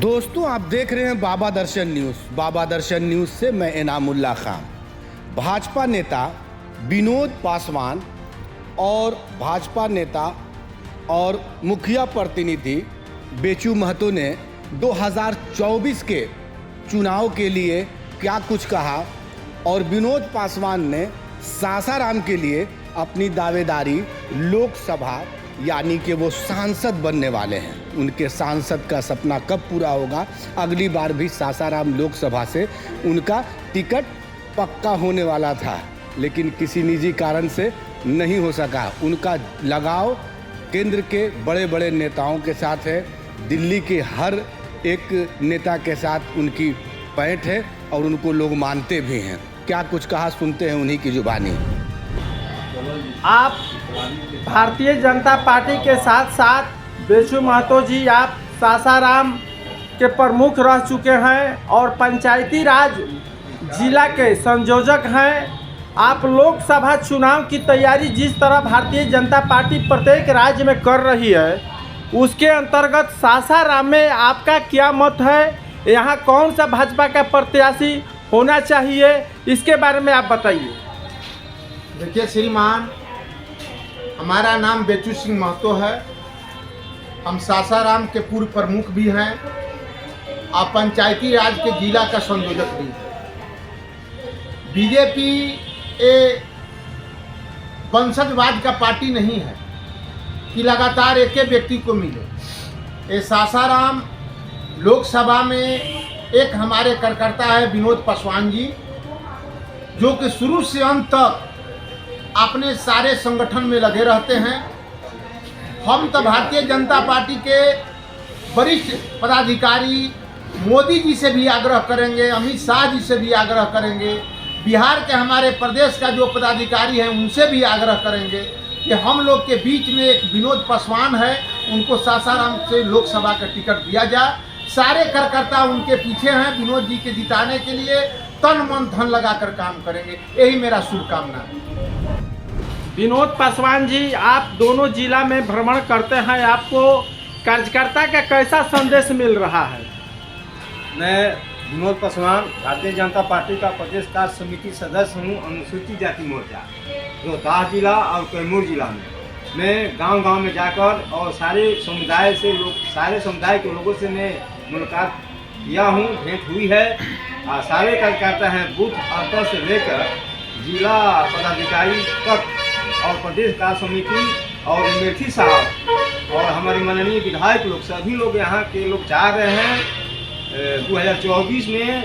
दोस्तों, आप देख रहे हैं बाबा दर्शन न्यूज़। बाबा दर्शन न्यूज़ से मैं इनामुल्ला खान। भाजपा नेता विनोद पासवान और भाजपा नेता और मुखिया प्रतिनिधि बेचू महतो ने 2024 के चुनाव के लिए क्या कुछ कहा और विनोद पासवान ने सासाराम के लिए अपनी दावेदारी लोकसभा यानी कि वो सांसद बनने वाले हैं। उनके सांसद का सपना कब पूरा होगा? अगली बार भी सासाराम लोकसभा से उनका टिकट पक्का होने वाला था, लेकिन किसी निजी कारण से नहीं हो सका। उनका लगाव केंद्र के बड़े बड़े नेताओं के साथ है। दिल्ली के हर एक नेता के साथ उनकी पैठ है और उनको लोग मानते भी हैं। क्या कुछ कहा, सुनते हैं उन्हीं की जुबानी। आप भारतीय जनता पार्टी के साथ साथ बेचू महतो जी आप सासाराम के प्रमुख रह चुके हैं और पंचायती राज जिला के संयोजक हैं। आप लोकसभा चुनाव की तैयारी जिस तरह भारतीय जनता पार्टी प्रत्येक राज्य में कर रही है, उसके अंतर्गत सासाराम में आपका क्या मत है? यहाँ कौन सा भाजपा का प्रत्याशी होना चाहिए, इसके बारे में आप बताइए। देखिए श्रीमान, हमारा नाम बेचू सिंह महतो है। हम सासाराम के पूर्व प्रमुख भी हैं और पंचायती राज के जिला का संयोजक भी हैं। बीजेपी ए वंशजवाद का पार्टी नहीं है कि लगातार एक व्यक्ति को मिले। ये सासाराम लोकसभा में एक हमारे कार्यकर्ता है विनोद पासवान जी, जो कि शुरू से अंत तक अपने सारे संगठन में लगे रहते हैं। हम तो भारतीय जनता पार्टी के वरिष्ठ पदाधिकारी मोदी जी से भी आग्रह करेंगे, अमित शाह जी से भी आग्रह करेंगे, बिहार के हमारे प्रदेश का जो पदाधिकारी हैं उनसे भी आग्रह करेंगे कि हम लोग के बीच में एक विनोद पासवान है, उनको सासाराम से लोकसभा का टिकट दिया जाए। सारे कार्यकर्ता उनके पीछे हैं। विनोद जी के जिताने के लिए तन मन धन लगाकर काम करेंगे, यही मेरा शुभकामना है। विनोद पासवान जी, आप दोनों जिला में भ्रमण करते हैं, आपको कार्यकर्ता का कैसा संदेश मिल रहा है? मैं विनोद पासवान भारतीय जनता पार्टी का प्रदेश कार्य समिति सदस्य हूँ, अनुसूचित जाति मोर्चा रोहतास जिला और कैमूर जिला में। मैं गांव-गांव में जाकर और सारे समुदाय के लोगों से मैं मुलाकात किया हूँ, भेंट हुई है। और सारे कार्यकर्ता हैं, बूथ स्तर से लेकर जिला पदाधिकारी तक और प्रदेश कार्य समिति और मेथी साहब और हमारे माननीय विधायक लोग, सभी लोग यहाँ के लोग चाह रहे हैं 2024 में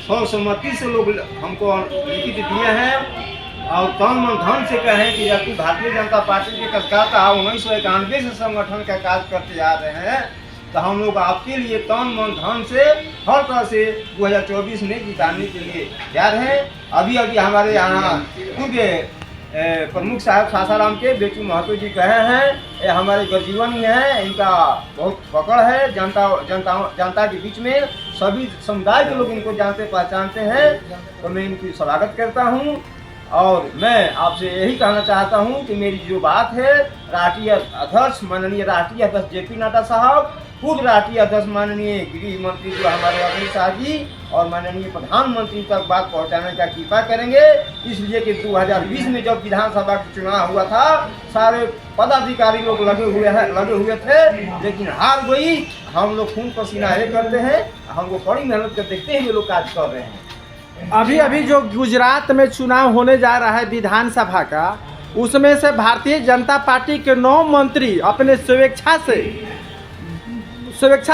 सर्वसम्मति से लोग हमको लिखित दिए हैं और तन मन धन से कहें कि जबकि भारतीय जनता पार्टी के कार्यकर्ता 1991 से संगठन का कार्य करते जा रहे हैं, तो हम लोग आपके लिए तन मन धन से हर तरह से 2024 में जिताने के लिए तैयार हैं। अभी हमारे यहाँ पूर्व प्रमुख साहब सासाराम के बेचू महतो जी कहे हैं, ये हमारे गर्जीवन ही हैं, इनका बहुत पकड़ है जनता के बीच में। सभी समुदाय के लोग इनको जानते पहचानते हैं, तो मैं इनकी स्वागत करता हूँ। और मैं आपसे यही कहना चाहता हूँ कि मेरी जो बात है, राष्ट्रीय अध्यक्ष माननीय राष्ट्रीय अध्यक्ष जेपी नड्डा साहब, खुद राष्ट्रीय अध्यक्ष माननीय गृह मंत्री जो हमारे अमित शाह जी और माननीय प्रधानमंत्री तक बात पहुंचाने का कृपा करेंगे। इसलिए कि 2020 में जब विधानसभा का चुनाव हुआ था, सारे पदाधिकारी लोग लगे हुए थे, लेकिन हार गई। हम लोग खून पसीना एक करते हैं, हमको बड़ी मेहनत कर देखते हैं ये लोग कार्य कर रहे हैं। अभी जो गुजरात में चुनाव होने जा रहा है विधानसभा का, उसमें से भारतीय जनता पार्टी के 9 मंत्री अपने स्वेच्छा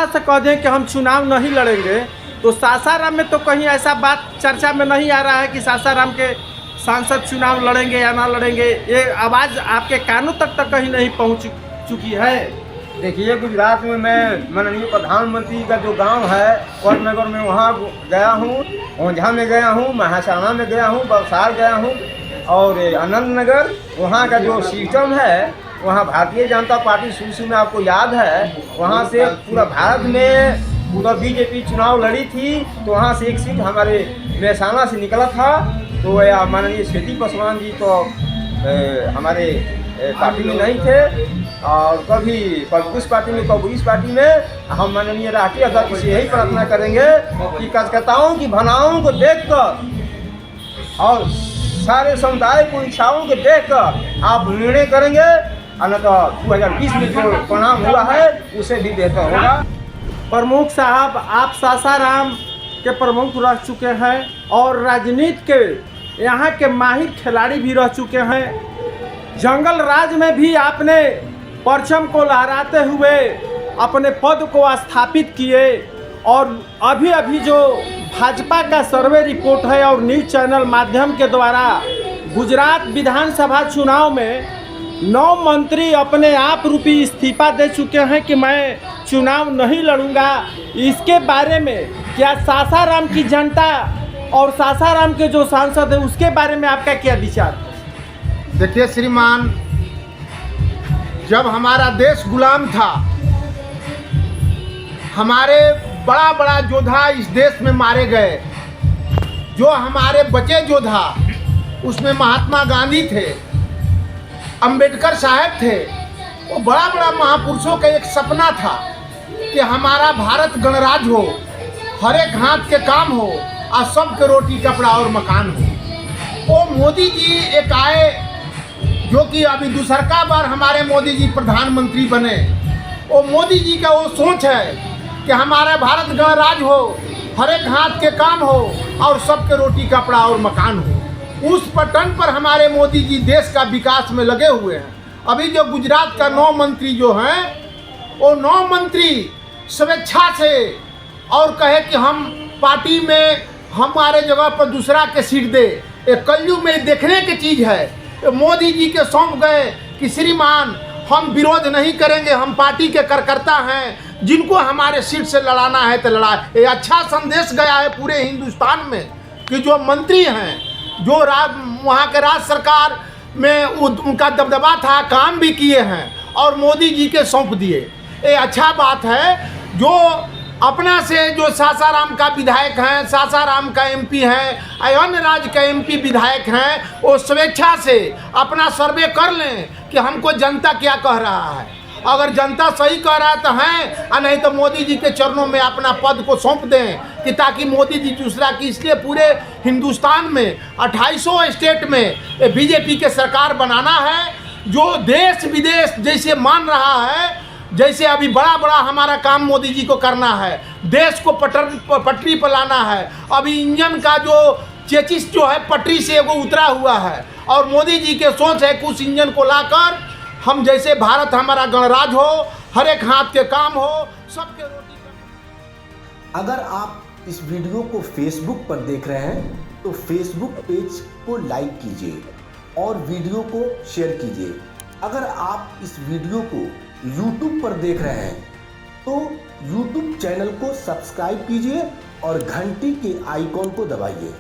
से कह दें कि हम चुनाव नहीं लड़ेंगे, तो सासाराम में तो कहीं ऐसा बात चर्चा में नहीं आ रहा है कि सासाराम के सांसद चुनाव लड़ेंगे या ना लड़ेंगे। ये आवाज़ आपके कानों तक कहीं नहीं पहुंच चुकी है। देखिए, गुजरात में मैं माननीय प्रधानमंत्री का जो गांव है वडनगर में, वहाँ गया हूँ, ओंझा में गया हूँ, महासाना में गया हूँ, बलसार गया हूँ और आनंद नगर। वहाँ का जो सिस्टम है, वहाँ भारतीय जनता पार्टी शुरू में आपको याद है, वहाँ से पूरा भारत में पूरा बीजेपी चुनाव लड़ी थी, तो वहाँ से एक सीट हमारे महसाना से निकला था। तो माननीय श्वेती पासवान जी तो हमारे पार्टी में नहीं थे, और कभी उस पार्टी में कभी इस पार्टी में। हम माननीय राष्ट्रीय अध्यक्ष से यही प्रार्थना करेंगे कि कार्यकर्ताओं की भावनाओं को देखकर और सारे समुदाय की इच्छाओं को देखकर आप निर्णय करेंगे, अन्य तो 2020 में जो परिणाम हुआ है उसे भी बेहतर होगा। प्रमुख साहब, आप सासाराम के प्रमुख रह चुके हैं और राजनीति के यहाँ के माहिर खिलाड़ी भी रह चुके हैं। जंगल राज में भी आपने परचम को लहराते हुए अपने पद को स्थापित किए और अभी अभी जो भाजपा का सर्वे रिपोर्ट है और न्यूज़ चैनल माध्यम के द्वारा गुजरात विधानसभा चुनाव में 9 मंत्री अपने आप रूपी इस्तीफा दे चुके हैं कि मैं चुनाव नहीं लड़ूंगा। इसके बारे में क्या सासाराम की जनता और सासाराम के जो सांसद है उसके बारे में आपका क्या विचार? देखिए श्रीमान, जब हमारा देश गुलाम था, हमारे बड़ा बड़ा योद्धा इस देश में मारे गए। जो हमारे बचे योद्धा उसमें महात्मा गांधी थे, अंबेडकर साहब थे। वो बड़ा बड़ा महापुरुषों का एक सपना था कि हमारा भारत गणराज्य हो, हर एक हाथ के काम हो और सबके रोटी कपड़ा और मकान हो। वो मोदी जी एक आए जो कि अभी दूसरा बार हमारे मोदी जी प्रधानमंत्री बने। वो मोदी जी का वो सोच है कि हमारा भारत गणराज्य हो, हर एक हाथ के काम हो और सबके रोटी कपड़ा और मकान हो। उस पटन पर हमारे मोदी जी देश का विकास में लगे हुए हैं। अभी जो गुजरात का 9 मंत्री जो हैं, वो 9 मंत्री स्वेच्छा से और कहे कि हम पार्टी में हमारे जगह पर दूसरा के सीट दे। एक कलयुग में देखने की चीज़ है। मोदी जी के सौंप गए कि श्रीमान हम विरोध नहीं करेंगे, हम पार्टी के कार्यकर्ता हैं, जिनको हमारे सीट से लड़ाना है तो लड़ा। ये अच्छा संदेश गया है पूरे हिंदुस्तान में कि जो मंत्री हैं, जो वहाँ के राज्य सरकार में उनका दबदबा था, काम भी किए हैं और मोदी जी के सौंप दिए। ये अच्छा बात है। जो अपना से जो सासाराम का विधायक हैं, सासाराम का एमपी हैं, अन्य राज्य का एमपी विधायक हैं, वो स्वेच्छा से अपना सर्वे कर लें कि हमको जनता क्या कह रहा है। अगर जनता सही कह रहा है तो हैं, और नहीं तो मोदी जी के चरणों में अपना पद को सौंप दें कि ताकि मोदी जी दूसरा की। इसलिए पूरे हिंदुस्तान में 2800 स्टेट में बीजेपी के सरकार बनाना है, जो देश विदेश जैसे मान रहा है। जैसे अभी बड़ा बड़ा हमारा काम मोदी जी को करना है, देश को पटरी पर लाना है। अभी इंजन का जो चेचिस जो है पटरी से वो उतरा हुआ है और मोदी जी के सोच है कि उस इंजन को लाकर हम जैसे भारत हमारा गणराज्य हो, हर एक हाथ के काम हो, सबके रोटी। अगर आप इस वीडियो को फेसबुक पर देख रहे हैं तो फेसबुक पेज को लाइक कीजिए और वीडियो को शेयर कीजिए। अगर आप इस वीडियो को YouTube पर देख रहे हैं तो YouTube चैनल को सब्सक्राइब कीजिए और घंटी के आइकॉन को दबाइए।